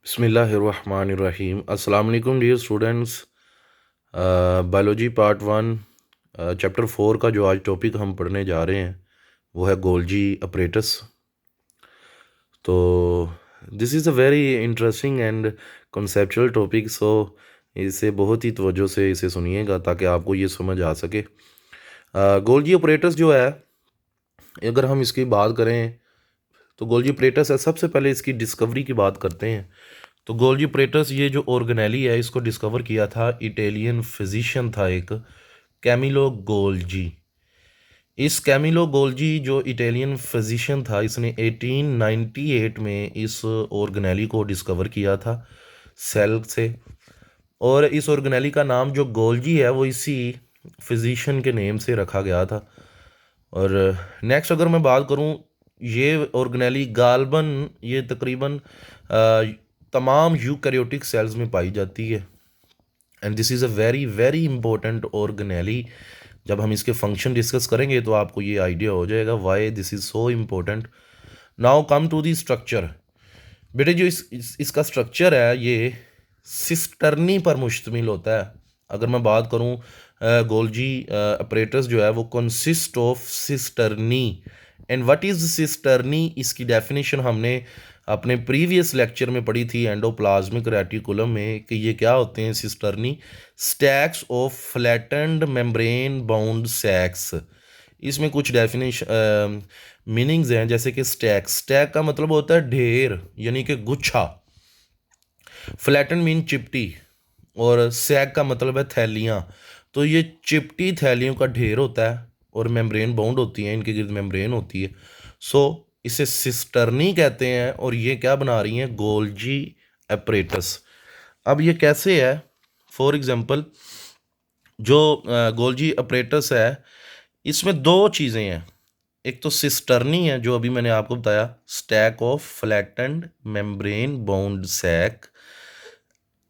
बिस्मिल्लाहिर्रहमानिर्रहीम। अस्सलाम वालेकुम dear students. Biology part 1 chapter 4 का जो आज टॉपिक हम पढ़ने जा रहे हैं वो है गोल्जी अपरेटस। तो this is a very interesting and conceptual topic, so इसे बहुत ही तवज्जो से इसे सुनिएगा ताकि आपको ये समझ आ सके। गोल्जी अपरेटस जो है, अगर हम इसकी बात करें तो गोल्जी अपरेटस है, सबसे पहले इसकी डिस्कवरी की बात करते हैं। तो गोल्जी अपरेटस ये जो ऑर्गेनेली है इसको डिस्कवर किया था इटालियन फिजिशियन था एक, कैमिलो गोल्जी। इस कैमिलो गोल्जी जो इटालियन फिजिशियन था, इसने 1898 में इस ऑर्गेनेली को डिस्कवर किया था सेल से। और इस ऑर्गेनेली का नाम जो गोल्जी है वो इसी फिजिशियन के नेम से रखा गया था। और नेक्स्ट अगर मैं बात करूं, ये ऑर्गेनेली गालबन ये तकरीबन तमाम यूकैरियोटिक सेल्स में पाई जाती है। And this is a very very important organelle. जब हम इसके फंक्शन डिस्कस करेंगे तो आपको ये आइडिया हो जाएगा why this is so important. Now come to the structure. बेटे जो इसका स्ट्रक्चर है ये सिस्टर्नी पर मुश्तमिल होता है। अगर मैं बात करूं, गोल्जी अपरेटस जो है वो consist of cisternae. And what is cisternae, इसकी डेफिनेशन हमने अपने प्रीवियस लेक्चर में पढ़ी थी एंडोप्लाज्मिक रेटिकुलम में कि ये क्या होते हैं cisternae. Stacks of flattened membrane bound sacs. इसमें कुछ डेफिनेशन मीनिंग्स हैं, जैसे कि स्टैक, स्टैक का मतलब होता है ढेर यानी कि गुच्छा। फ्लैटन मीन चिपटी, और सैक का मतलब है थैलियाँ। तो ये चिपटी थैलियों का ढेर होता है और मेम्ब्रेन बाउंड होती हैं, इनके गिर्द मेम्ब्रेन होती है। सो इसे सिस्टर्नी कहते हैं और ये क्या बना रही हैं, गोल्जी अपरेटस। अब ये कैसे है, फॉर एग्जांपल जो गोल्जी अपरेटस है इसमें दो चीज़ें हैं। एक तो सिस्टर्नी है जो अभी मैंने आपको बताया, stack of flattened membrane bound sac,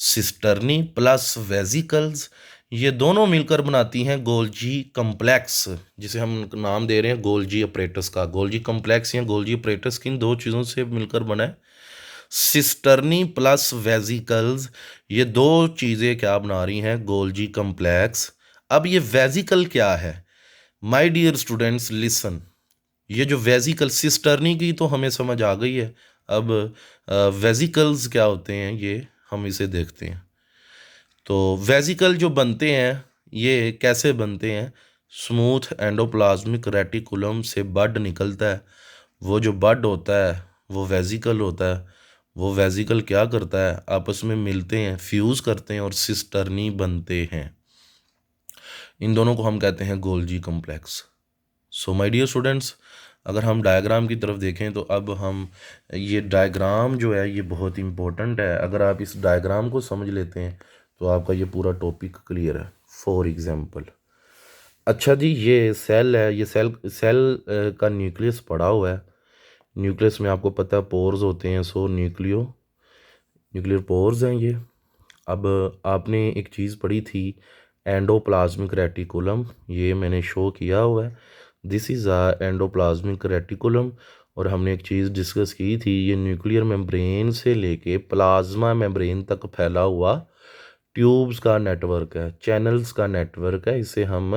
cisternae plus vesicles, ये दोनों मिलकर बनाती हैं गोल्जी कम्प्लेक्स, जिसे हम नाम दे रहे हैं गोल्जी अपरेटस का। गोल्जी कम्प्लेक्स या गोल्जी अपरेटस किन दो चीज़ों से मिलकर बना है, सिस्टर्नी प्लस वेजिकल्स। ये दो चीज़ें क्या बना रही हैं, गोल्जी कम्प्लेक्स। अब ये वेजिकल क्या है, माय डियर स्टूडेंट्स लिसन। ये जो वेजिकल, सिस्टर्नी की तो हमें समझ आ गई है, अब वेजिकल्स क्या होते हैं ये हम इसे देखते हैं। तो वेजिकल जो बनते हैं ये कैसे बनते हैं, स्मूथ एंडोप्लाज्मिक रेटिकुलम से बड निकलता है। वो जो बड होता है वो वेजिकल होता है। वो वेजिकल क्या करता है, आपस में मिलते हैं, फ्यूज़ करते हैं और सिस्टर्नी बनते हैं। इन दोनों को हम कहते हैं Golgi complex. So my dear students, अगर हम डायग्राम की तरफ देखें तो अब हम ये डायग्राम जो है ये बहुत इंपॉर्टेंट है। अगर आप इस डायग्राम को समझ लेते हैं तो आपका ये पूरा टॉपिक क्लियर है। फॉर एग्जांपल, अच्छा जी, ये सेल है, ये सेल का न्यूक्लियस पड़ा हुआ है। न्यूक्लियस में आपको पता है पोर्स होते हैं, सो न्यूक्लियर पोर्स हैं ये। अब आपने एक चीज़ पढ़ी थी एंडोप्लाज्मिक रेटिकुलम, ये मैंने शो किया हुआ है, this is a endoplasmic reticulum. और हमने एक चीज़ डिस्कस की थी, ये न्यूक्लियर मेम्ब्रेन से लेके प्लाज्मा मेम्ब्रेन तक फैला हुआ ट्यूब्स का नेटवर्क है, चैनल्स का नेटवर्क है, इसे हम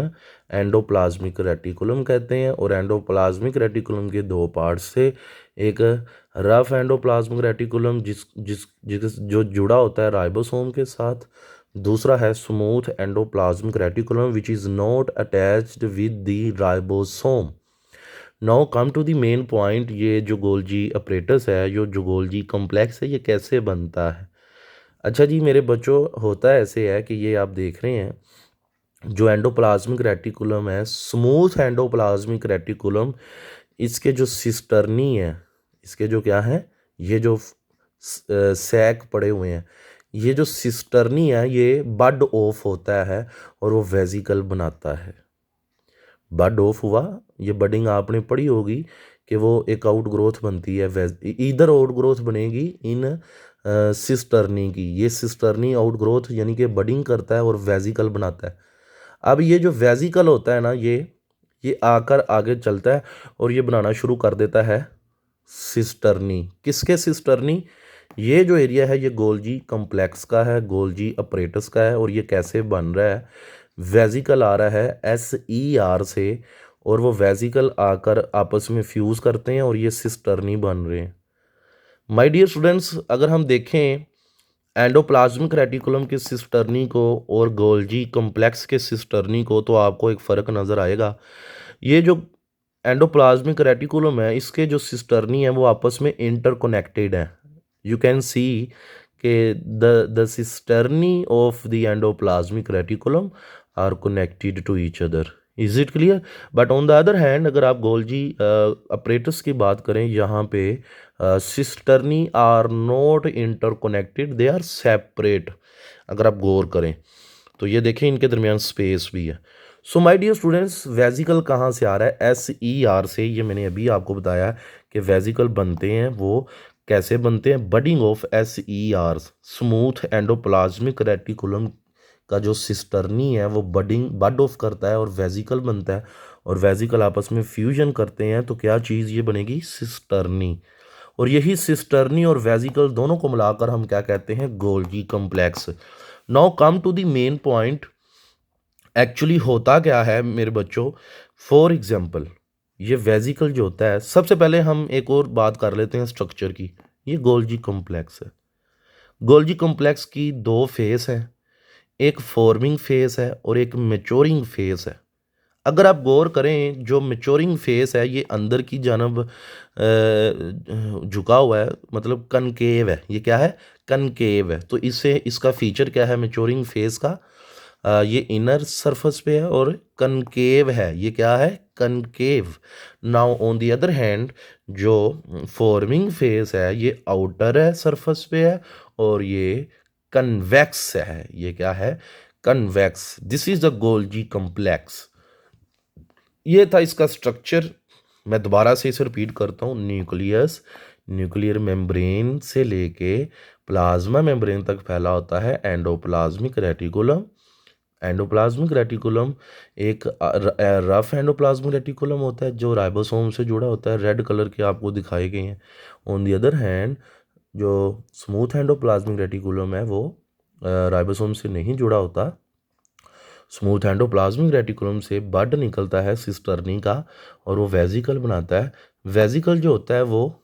एंडोप्लाज्मिक रेटिकुलम कहते हैं। और एंडोप्लाज्मिक रेटिकुलम के दो पार्ट्स से, एक रफ एंडोप्लाज्मिक रेटिकुलम जिस जिस जिस जो जुड़ा होता है राइबोसोम के साथ, दूसरा है smooth endoplasmic reticulum which is not attached with the ribosome. Now come to the main point, ये जो गोल्जी अपरेटस है, जो गोल्जी कम्प्लेक्स है, ये कैसे बनता है। अच्छा जी मेरे बच्चों, होता ऐसे है कि ये आप देख रहे हैं जो एंडोप्लाज्मिक रेटिकुलम है, स्मूथ एंडोप्लाज्मिक रेटिकुलम, इसके जो सिस्टर्नी है, इसके जो क्या है, ये जो सैक पड़े हुए हैं, ये जो सिस्टर्नी है ये बड ऑफ होता है और वो वेजिकल बनाता है। बड ऑफ हुआ, ये बडिंग आपने पढ़ी होगी कि वो एक आउट ग्रोथ बनती है, इधर आउट ग्रोथ बनेगी इन सिस्टर्नी की। ये सिस्टर्नी आउट ग्रोथ यानी कि बडिंग करता है और वेजिकल बनाता है। अब ये जो वेजिकल होता है ना, ये आकर आगे चलता है और ये बनाना शुरू कर देता है सिस्टर्नी। किसके सिस्टर्नी, ये जो एरिया है ये गोल्जी कम्प्लेक्स का है, गोल्जी अपरेटस का है। और ये कैसे बन रहा है, वेजिकल आ रहा है SER से, और वो वेजिकल आकर आपस में फ्यूज़ करते हैं और ये सिस्टर्नी बन रहे हैं। माय डियर स्टूडेंट्स, अगर हम देखें एंडोप्लाज्मिक रेटिकुलम के सिस्टर्नी को और गोल्जी कम्प्लेक्स के सिस्टर्नी को, तो आपको एक फ़र्क नज़र आएगा। ये जो एंडोप्लाज्मिक रेटिकुलम है, इसके जो सिस्टर्नी है वो आपस में इंटरकनेक्टेड है। यू कैन सी के the cisternae of the endoplasmic reticulum are connected to each other. Is it clear? But on the other hand, अगर आप गोल्जी अपरेटस की बात करें, यहाँ पे cisternae are not interconnected, they are separate. अगर आप गौर करें तो ये देखें, इनके दरमियान स्पेस भी है। So my dear students, vesicle कहाँ से आ रहा है? SER से। ये मैंने अभी आपको बताया कि वेजिकल बनते हैं, वो कैसे बनते हैं? Budding of SER, smooth endoplasmic reticulum का जो सिस्टर्नी है वो बड ऑफ करता है और वेजिकल बनता है, और वेजिकल आपस में फ्यूजन करते हैं, तो क्या चीज़ ये बनेगी? सिस्टर्नी। और यही सिस्टर्नी और वेजिकल दोनों को मिलाकर हम क्या कहते हैं? Golgi complex. Now come to the main point. Actually होता क्या है मेरे बच्चों? फॉर एग्जाम्पल, ये वेजिकल जो होता है, सबसे पहले हम एक और बात कर लेते हैं स्ट्रक्चर की। ये गोल्जी कॉम्प्लेक्स है। गोल्जी कॉम्प्लेक्स की दो फेस है, एक फॉर्मिंग फेस है और एक मैच्योरिंग फेस है। अगर आप गौर करें, जो मैच्योरिंग फेस है ये अंदर की जानब झुका हुआ है, मतलब कनकेव है। ये क्या है? कनकेव है। तो इससे इसका फीचर क्या है मैच्योरिंग फेस का? ये इनर सरफेस पे है और कनकेव है। ये क्या है? Concave. Now on the other hand, जो फॉर्मिंग फेस है ये आउटर है, सरफेस पे है, और ये कन्वेक्स है। ये क्या है? Convex. This is the Golgi complex. ये था इसका स्ट्रक्चर। मैं दोबारा से इसे रिपीट करता हूँ। न्यूक्लियस, न्यूक्लियर मेम्ब्रेन से लेके प्लाज्मा मेम्ब्रेन तक फैला होता है एंडोप्लाज्मिक रेटिकुलम। एंडोप्लाज्मिक रेटिकुलम एक रफ एंडोप्लाज्मिक रेटिकुलम होता है जो राइबोसोम से जुड़ा होता है, रेड कलर के आपको दिखाए गए हैं। ऑन दी अदर हैंड, जो स्मूथ एंडोप्लाज्मिक रेटिकुलम है वो राइबोसोम से नहीं जुड़ा होता। स्मूथ एंडोप्लाज्मिक रेटिकुलम से बड निकलता है सिस्टर्नी का, और वो वेजिकल बनाता है। वेजिकल जो होता है वो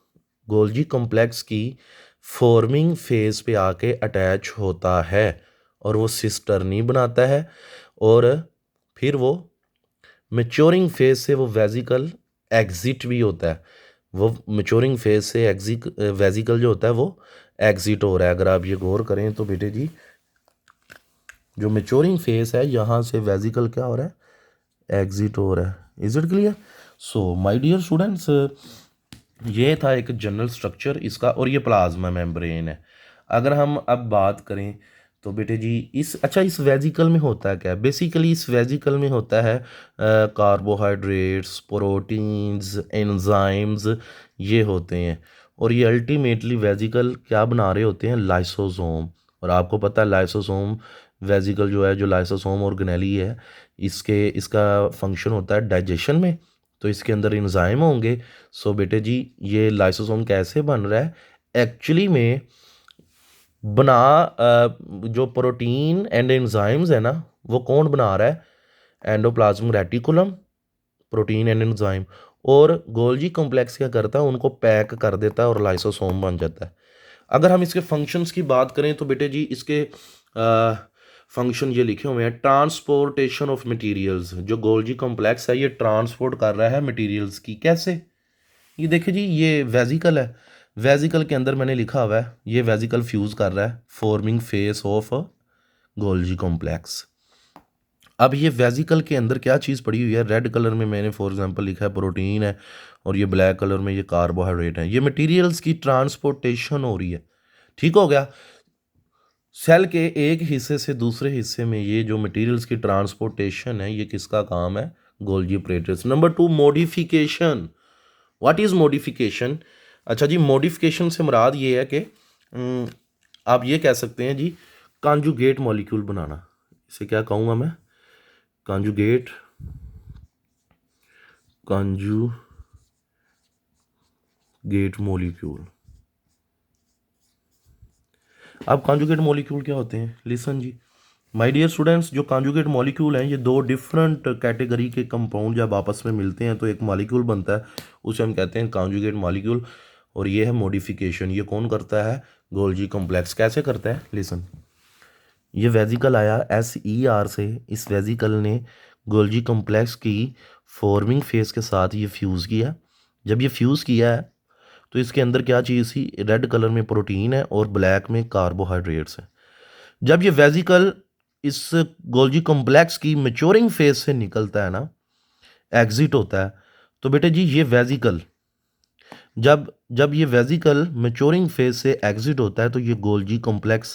गोल्जी कॉम्प्लेक्स की फॉर्मिंग फेज पे आके अटैच होता है और वो सिस्टर्नी बनाता है, और फिर वो मैच्योरिंग फेज से वो वेजिकल एग्जिट भी होता है। वो मैच्योरिंग फेज से वेजिकल जो होता है वो एग्जिट हो रहा है। अगर आप ये गौर करें तो बेटे जी, जो मैच्योरिंग फेस है यहाँ से वेजिकल क्या हो रहा है? एग्जिट हो रहा है। Is it clear? So my dear students, ये था एक जनरल स्ट्रक्चर इसका, और ये प्लाज्मा मेम्ब्रेन है। अगर हम अब बात करें तो बेटे जी, इस वेजिकल में होता है क्या? बेसिकली इस वेजिकल में होता है कार्बोहाइड्रेट्स, प्रोटीन्स, एंजाइम्स, ये होते हैं। और ये अल्टीमेटली वेजिकल क्या बना रहे होते हैं? लाइसोसोम। और आपको पता है लाइसोसोम वेजिकल जो है, जो लाइसोसोम ऑर्गेनेली है, इसका फंक्शन होता है डाइजेशन में, तो इसके अंदर एंजाइम होंगे। सो बेटे जी, ये लाइसोसोम कैसे बन रहा है? एक्चुअली में जो प्रोटीन एंड एंजाइम्स है ना, वो कौन बना रहा है? Endoplasmic reticulum, protein and enzyme. और गोल्जी कॉम्प्लेक्स क्या करता है? उनको पैक कर देता है और लाइसोसोम बन जाता है। अगर हम इसके फंक्शंस की बात करें तो बेटे जी, इसके फंक्शन ये लिखे हुए हैं। ट्रांसपोर्टेशन ऑफ मटेरियल्स, जो गोल्जी कॉम्प्लेक्स है ये ट्रांसपोर्ट कर रहा है मटेरियल्स की। कैसे? ये देखिए जी, ये वेजिकल है। वेजिकल के अंदर मैंने लिखा हुआ है, ये वेजिकल फ्यूज कर रहा है, forming face of Golgi complex. अब ये वेजिकल के अंदर क्या चीज़ पड़ी हुई है? रेड कलर में मैंने फॉर एग्जांपल लिखा है प्रोटीन है, और ये ब्लैक कलर में ये कार्बोहाइड्रेट है। ये मटेरियल्स की ट्रांसपोर्टेशन हो रही है। ठीक हो गया? सेल के एक हिस्से से दूसरे हिस्से में ये जो मटेरियल्स की ट्रांसपोर्टेशन है, ये किसका काम है? Golgi operators. Number 2, modification. What is modification? अच्छा जी, मॉडिफिकेशन से मुराद ये है कि आप ये कह सकते हैं जी, कॉन्जुगेट मॉलिक्यूल बनाना। इसे क्या कहूँगा मैं? Conjugate molecule. अब कॉन्जुगेट मॉलिक्यूल क्या होते हैं, listen ji my dear students, जो कॉन्जुगेट मॉलिक्यूल हैं ये दो डिफरेंट कैटेगरी के कंपाउंड जब आपस में मिलते हैं तो एक मॉलिक्यूल बनता है, उसे हम कहते हैं कॉन्जुगेट मॉलिक्यूल। और ये है मॉडिफिकेशन, ये कौन करता है, गोल्जी कॉम्प्लेक्स। कैसे करता है, लिसन, ये वेजिकल आया SER से, इस वेजिकल ने गोल्जी कॉम्प्लेक्स की फॉर्मिंग फेज के साथ ये फ्यूज़ किया। जब ये फ्यूज़ किया है तो इसके अंदर क्या चीज़ थी, रेड कलर में प्रोटीन है और ब्लैक में कार्बोहाइड्रेट्स है। जब ये वेजिकल इस गोल्जी कॉम्प्लेक्स की मैच्योरिंग फेज से निकलता है ना, एग्जिट होता है, तो बेटे जी ये वेजिकल जब जब ये वेजिकल मैच्योरिंग फेज से एग्जिट होता है तो ये गोल्जी कॉम्प्लेक्स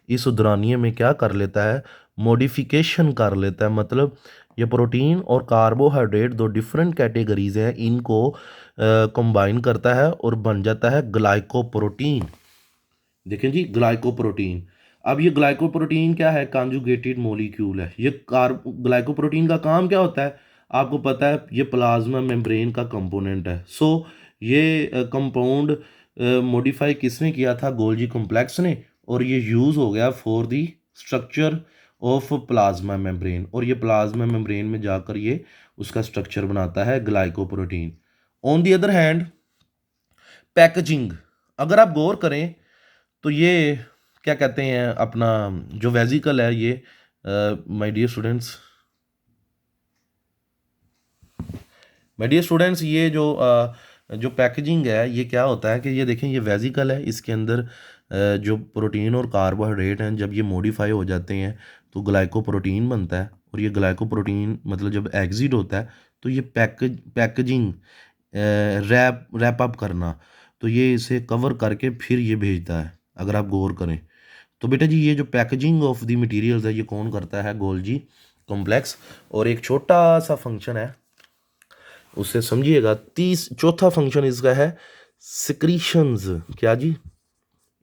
इस दौरानिए में क्या कर लेता है, मॉडिफिकेशन कर लेता है। मतलब ये प्रोटीन और कार्बोहाइड्रेट दो डिफरेंट कैटेगरीज हैं, इनको कंबाइन करता है और बन जाता है ग्लाइकोप्रोटीन। देखें जी, ग्लाइकोप्रोटीन। अब ये ग्लाइकोप्रोटीन क्या है, कॉन्जुगेटेड मॉलिक्यूल है। ये ग्लाइकोप्रोटीन का काम क्या होता है, आपको पता है, ये प्लाज्मा मेम्ब्रेन का कंपोनेंट है। सो ये कंपाउंड मॉडिफाई किसने किया था, गोल्जी कॉम्प्लेक्स ने, और ये यूज़ हो गया for the structure of plasma membrane, और ये प्लाज्मा मेम्ब्रेन में जाकर ये उसका स्ट्रक्चर बनाता है glycoprotein. On the other hand packaging, अगर आप गौर करें तो ये क्या कहते हैं, अपना जो वेजिकल है ये, माय डियर स्टूडेंट्स, ये जो पैकेजिंग है ये क्या होता है कि ये देखें, ये वेजिकल है, इसके अंदर जो प्रोटीन और कार्बोहाइड्रेट हैं जब ये मॉडिफाई हो जाते हैं तो ग्लाइकोप्रोटीन बनता है। और ये ग्लाइकोप्रोटीन मतलब जब एग्जिट होता है तो ये पैकेजिंग, रैप अप करना, तो ये इसे कवर करके फिर ये भेजता है। अगर आप गौर करें तो बेटा जी ये जो पैकेजिंग ऑफ द मटेरियल्स है ये कौन करता है, गोल्जी कॉम्प्लेक्स। और एक छोटा सा फंक्शन है उससे समझिएगा, चौथा फंक्शन इसका है सिक्रीशंस। क्या जी,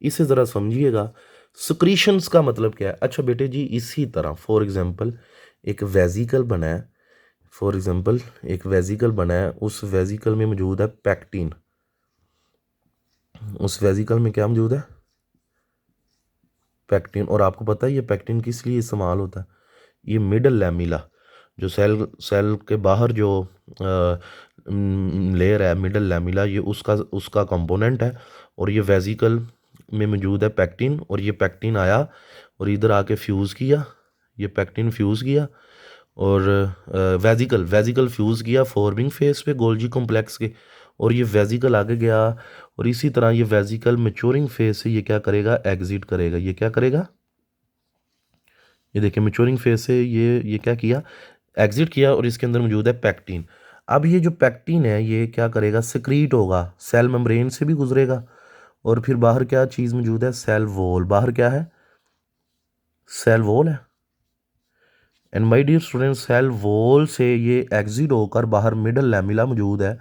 इसे ज़रा समझिएगा, सिक्रीशंस का मतलब क्या है। अच्छा बेटे जी, इसी तरह फॉर एग्जांपल एक वेजिकल बना है, उस वेजिकल में मौजूद है पैक्टिन। उस वेजिकल में क्या मौजूद है, पैक्टिन। और आपको पता है ये पैक्टिन किस लिए इस्तेमाल होता है, ये मिडल लैमिला, जो सेल के बाहर जो लेयर है मिडल लैमिला, ये उसका कंपोनेंट है। और ये वेजिकल में मौजूद है पैक्टिन, और ये पैक्टिन आया और इधर आके फ्यूज़ किया, ये पैक्टिन फ्यूज़ किया और वेजिकल फ्यूज़ किया फॉर्मिंग फेस पे गोल्जी कॉम्प्लेक्स के, और ये वेजिकल आगे गया। और इसी तरह ये वेजिकल मैच्योरिंग फेज से ये क्या करेगा, एग्जिट करेगा। ये क्या करेगा, ये देखिए मैच्योरिंग फेज से ये क्या किया, एग्जिट किया, और इसके अंदर मौजूद है पैक्टिन। अब ये जो पैक्टिन है ये क्या करेगा, सिक्रीट होगा, सेल मेम्ब्रेन से भी गुजरेगा, और फिर बाहर क्या चीज़ मौजूद है, सेल वॉल। बाहर क्या है, सेल वॉल है। And my dear students, cell wall से ये एग्जिट होकर बाहर मिडल लैमिला मौजूद है।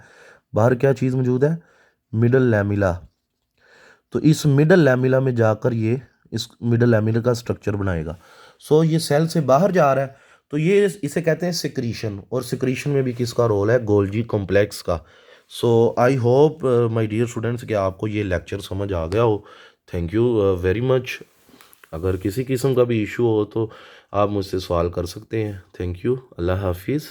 बाहर क्या चीज़ मौजूद है, मिडल लैमिला। तो इस मिडल लैमिला में जाकर ये इस मिडल लैमिला का स्ट्रक्चर बनाएगा। सो ये सेल से बाहर जा रहा है तो ये इसे कहते हैं सिक्रीशन, और सिक्रीशन में भी किसका रोल है, गोल्जी कॉम्प्लेक्स का। So I hope my dear students कि आपको ये लेक्चर समझ आ गया हो। Thank you very much. अगर किसी किस्म का भी इशू हो तो आप मुझसे सवाल कर सकते हैं। थैंक यू, अल्लाह हाफिज़।